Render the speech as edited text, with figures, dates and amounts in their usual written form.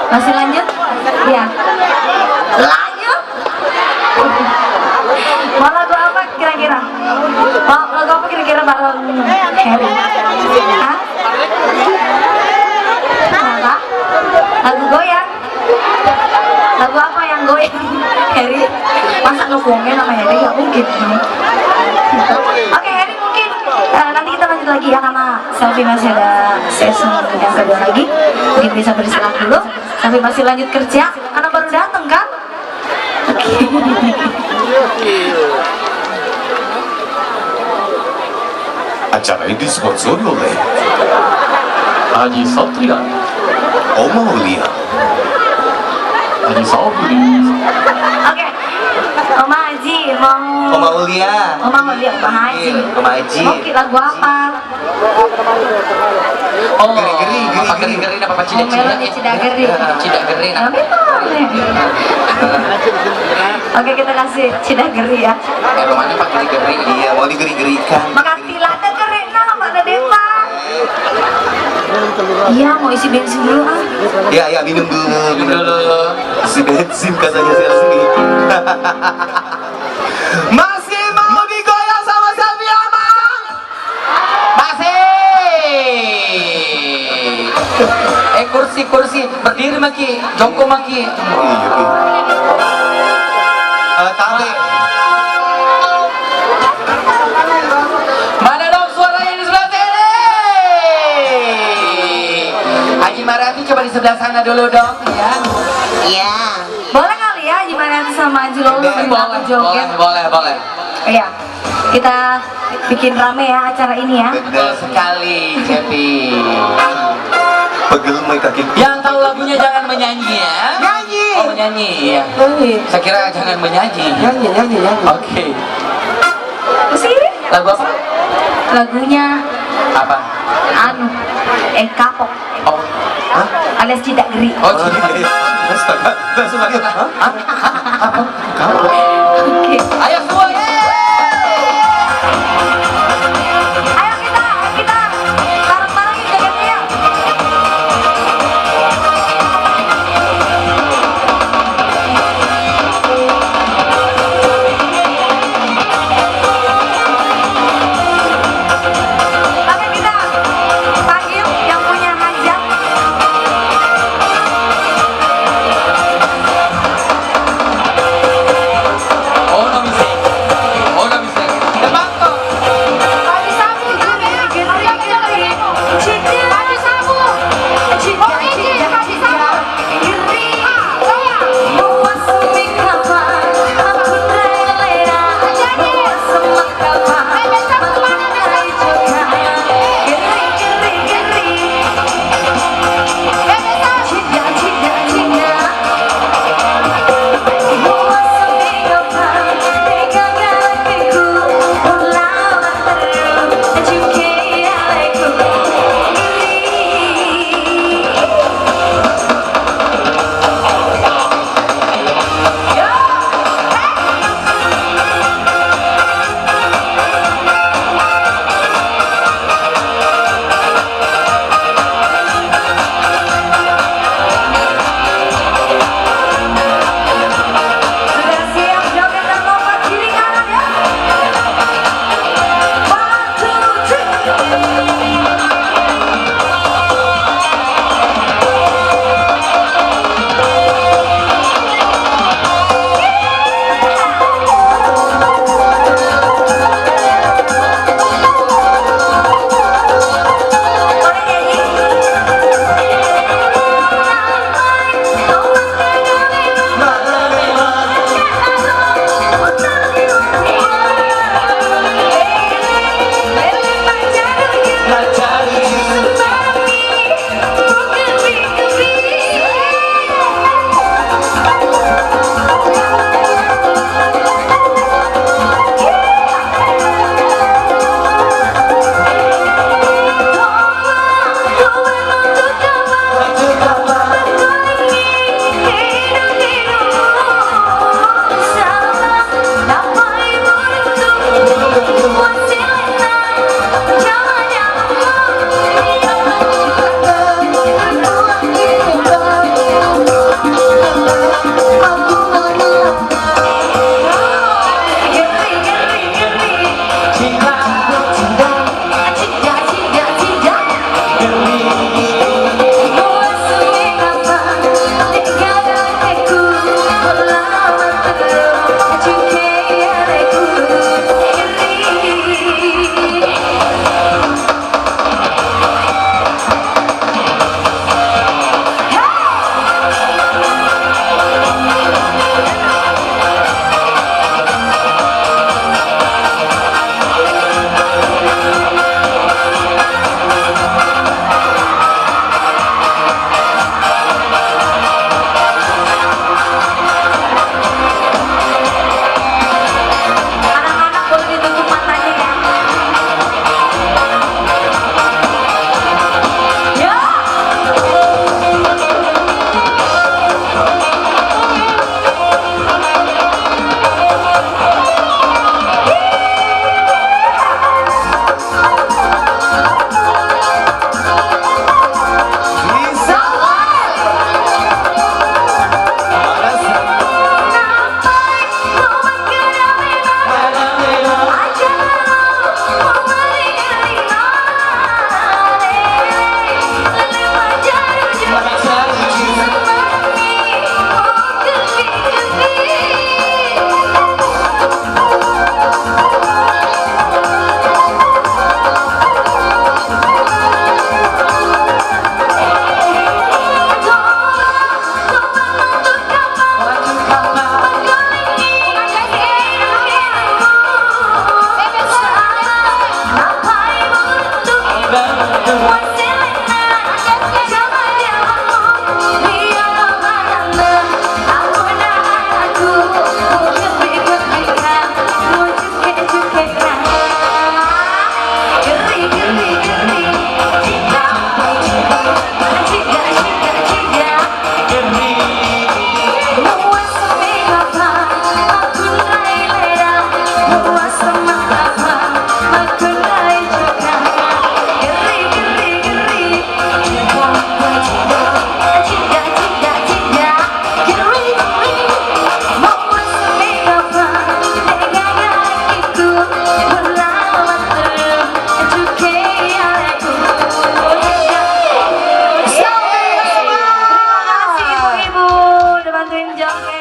Masih lanjut? Iya. Lanjut. Mau lagu apa kira-kira? Mau lagu apa kira-kira bareng Harry? Hah? Apa? Lagu goyang? Lagu apa yang goyang? Harry? Masa ngomongnya nama Harry? Gak mungkin. Oke, Harry mungkin nanti kita lanjut lagi ya, karena Selfie masih ada session yang kedua lagi. Mungkin bisa beristirahat dulu sampai masih lanjut kerja karena baru datang kan. Acara ini disponsori oleh Haji Satria, Oma Aulia. Haji Sabri. Oke, Oma Haji mau Oma Aulia. Oma Haji. Oma Haji. Mau lagu apa? Oh, Geri-geri, apa geri-geri apa Oh, melodi Cidageri. Cidageri. Nah, boleh. Oke, kita kasih Cidageri ya. Rumahnya Pak geri-geri. Iya, mau digeri-gerikan. Makasih lah, ada kerena Pak Depa. Iya, mau isi bensin dulu ah. Ya, minum dulu. Minum dulu. Isi bensin katanya si asli. Masih mau digoyang sama Selfie Amang? Masih. Kursi berdiri maki, jongkok maki. Oh iya, tarik. Mana dong suaranya di sebelah sini? Haji Marati coba di sebelah sana dulu dong, ya. Iya. Boleh kali ya, gimana nanti sama Haji Lolo Boleh. Iya. Kita bikin rame ya acara ini ya. Betul sekali, Cepi. Pegel mai kaki. Yang tahu lagunya jangan menyanyi ya. Nyanyi. Oh, menyanyi ya. Saya kira jangan menyanyi. Nyanyi. Oke. Sih, Lagu apa? lagunya Apa? Kapok Oh. alias Cidageri. Oh, Cidageri. Astaga. Oke. Ayo semua. Ayo kita bareng-bareng jogetnya yuk. Oke, kita panggil yang punya hajat. Terima kasih ibu-ibu udah bantuin joget.